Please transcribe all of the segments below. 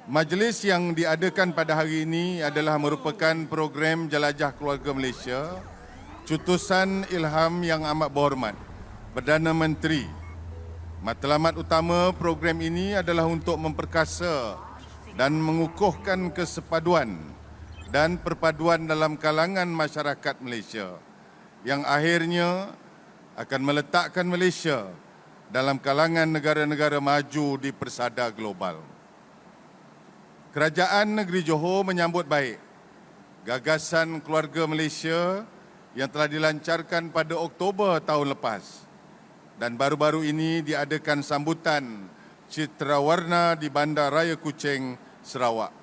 Majlis yang diadakan pada hari ini adalah merupakan program Jelajah Keluarga Malaysia, Cutusan Ilham Yang Amat Berhormat Perdana Menteri. Matlamat utama program ini adalah untuk memperkasa dan mengukuhkan kesepaduan dan perpaduan dalam kalangan masyarakat Malaysia yang akhirnya akan meletakkan Malaysia dalam kalangan negara-negara maju di persada global. Kerajaan Negeri Johor menyambut baik gagasan Keluarga Malaysia yang telah dilancarkan pada Oktober tahun lepas dan baru-baru ini diadakan sambutan citra warna di Bandar Raya Kuching, Sarawak.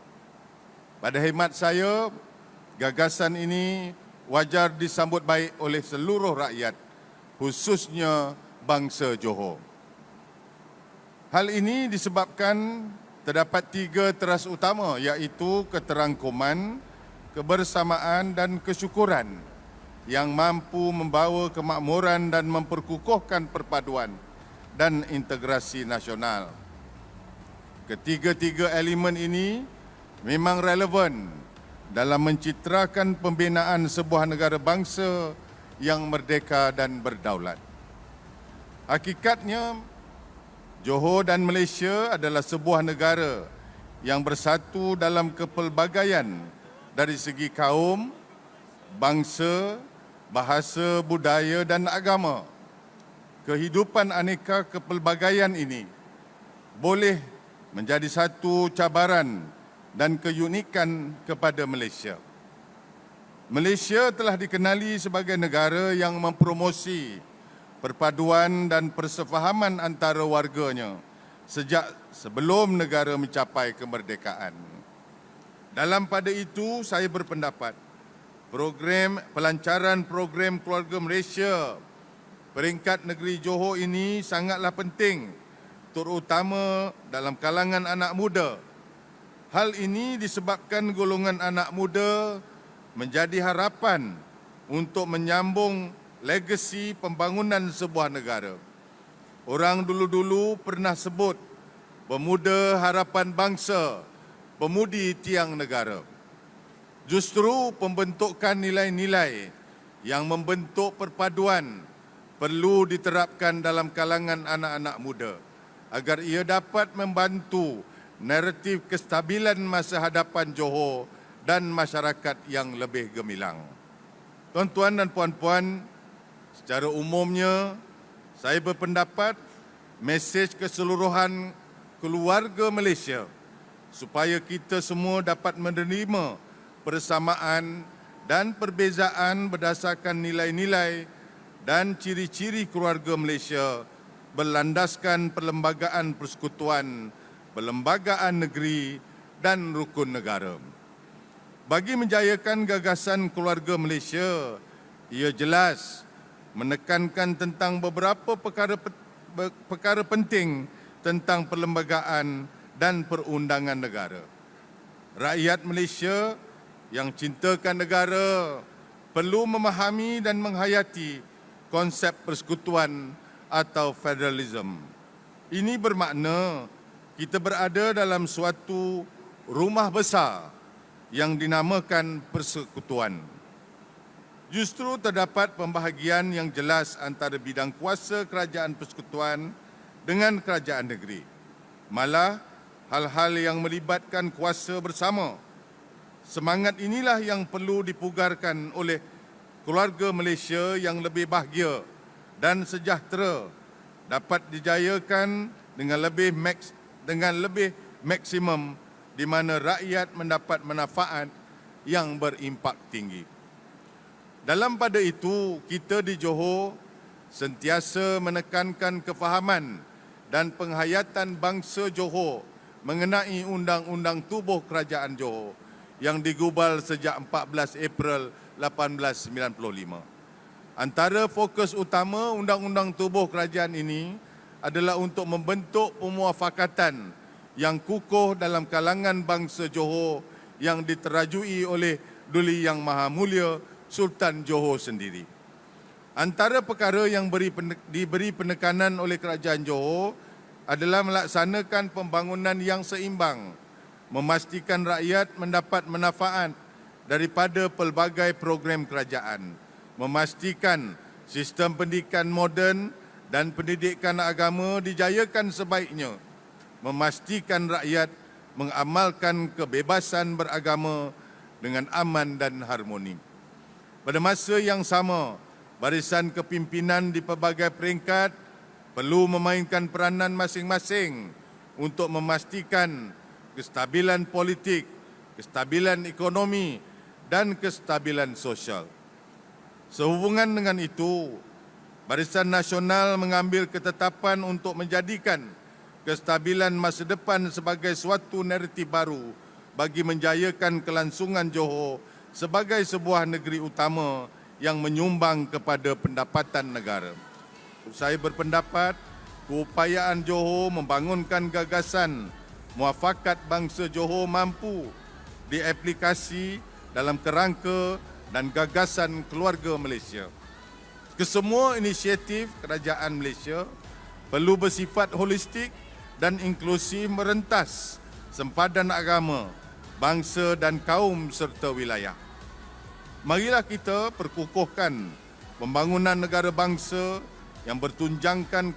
Pada khidmat saya, gagasan ini wajar disambut baik oleh seluruh rakyat, khususnya bangsa Johor. Hal ini disebabkan terdapat 3 teras utama, iaitu keterangkuman, kebersamaan dan kesyukuran yang mampu membawa kemakmuran dan memperkukuhkan perpaduan dan integrasi nasional. Ketiga-tiga elemen ini memang relevan dalam mencitrakan pembinaan sebuah negara bangsa yang merdeka dan berdaulat. Hakikatnya, Johor dan Malaysia adalah sebuah negara yang bersatu dalam kepelbagaian dari segi kaum, bangsa, bahasa, budaya dan agama. Kehidupan aneka kepelbagaian ini boleh menjadi satu cabaran dan keunikan kepada Malaysia. Malaysia telah dikenali sebagai negara yang mempromosi perpaduan dan persefahaman antara warganya sejak sebelum negara mencapai kemerdekaan. Dalam pada itu, saya berpendapat pelancaran program Keluarga Malaysia peringkat negeri Johor ini sangatlah penting, terutama dalam kalangan anak muda. Hal ini disebabkan golongan anak muda menjadi harapan untuk menyambung legasi pembangunan sebuah negara. Orang dulu-dulu pernah sebut pemuda harapan bangsa, pemudi tiang negara. Justru pembentukan nilai-nilai yang membentuk perpaduan perlu diterapkan dalam kalangan anak-anak muda agar ia dapat membantu naratif kestabilan masa hadapan Johor dan masyarakat yang lebih gemilang. Tuan-tuan dan puan-puan, secara umumnya, saya berpendapat mesej keseluruhan keluarga Malaysia supaya kita semua dapat menerima persamaan dan perbezaan berdasarkan nilai-nilai dan ciri-ciri keluarga Malaysia berlandaskan perlembagaan persekutuan, perlembagaan negeri dan rukun negara. Bagi menjayakan gagasan keluarga Malaysia, ia jelas menekankan tentang beberapa perkara penting tentang perlembagaan dan perundangan negara. Rakyat Malaysia yang cintakan negara perlu memahami dan menghayati konsep persekutuan atau federalism. Ini bermakna kita berada dalam suatu rumah besar yang dinamakan persekutuan. Justru terdapat pembahagian yang jelas antara bidang kuasa kerajaan persekutuan dengan kerajaan negeri. Malah, hal-hal yang melibatkan kuasa bersama. Semangat inilah yang perlu dipugarkan oleh keluarga Malaysia yang lebih bahagia dan sejahtera dapat dijayakan dengan lebih maksimum di mana rakyat mendapat manfaat yang berimpak tinggi. Dalam pada itu, kita di Johor sentiasa menekankan kefahaman dan penghayatan bangsa Johor mengenai Undang-Undang Tubuh Kerajaan Johor yang digubal sejak 14 April 1895. Antara fokus utama Undang-Undang Tubuh Kerajaan ini adalah untuk membentuk pemuafakatan yang kukuh dalam kalangan bangsa Johor yang diterajui oleh Duli Yang Maha Mulia Sultan Johor sendiri. Antara perkara yang diberi penekanan oleh Kerajaan Johor adalah melaksanakan pembangunan yang seimbang memastikan rakyat mendapat manfaat daripada pelbagai program kerajaan, memastikan sistem pendidikan moden dan pendidikan agama dijayakan sebaiknya, memastikan rakyat mengamalkan kebebasan beragama dengan aman dan harmoni. Pada masa yang sama, barisan kepimpinan di pelbagai peringkat perlu memainkan peranan masing-masing untuk memastikan kestabilan politik, kestabilan ekonomi dan kestabilan sosial. Sehubungan dengan itu, Barisan Nasional mengambil ketetapan untuk menjadikan kestabilan masa depan sebagai suatu naratif baru bagi menjayakan kelangsungan Johor sebagai sebuah negeri utama yang menyumbang kepada pendapatan negara. Saya berpendapat keupayaan Johor membangunkan gagasan muafakat bangsa Johor mampu diaplikasi dalam kerangka dan gagasan keluarga Malaysia. Kesemua inisiatif kerajaan Malaysia perlu bersifat holistik dan inklusif merentas sempadan agama, bangsa dan kaum serta wilayah. Marilah kita perkukuhkan pembangunan negara bangsa yang bertunjangkan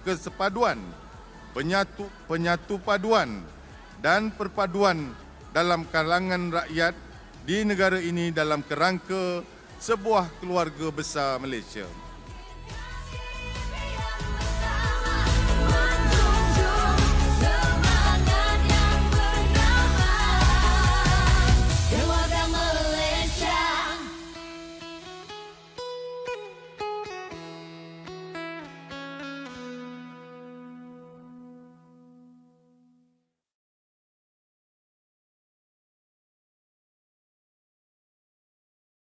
kesepaduan, penyatu paduan dan perpaduan dalam kalangan rakyat di negara ini dalam kerangka sebuah keluarga besar Malaysia.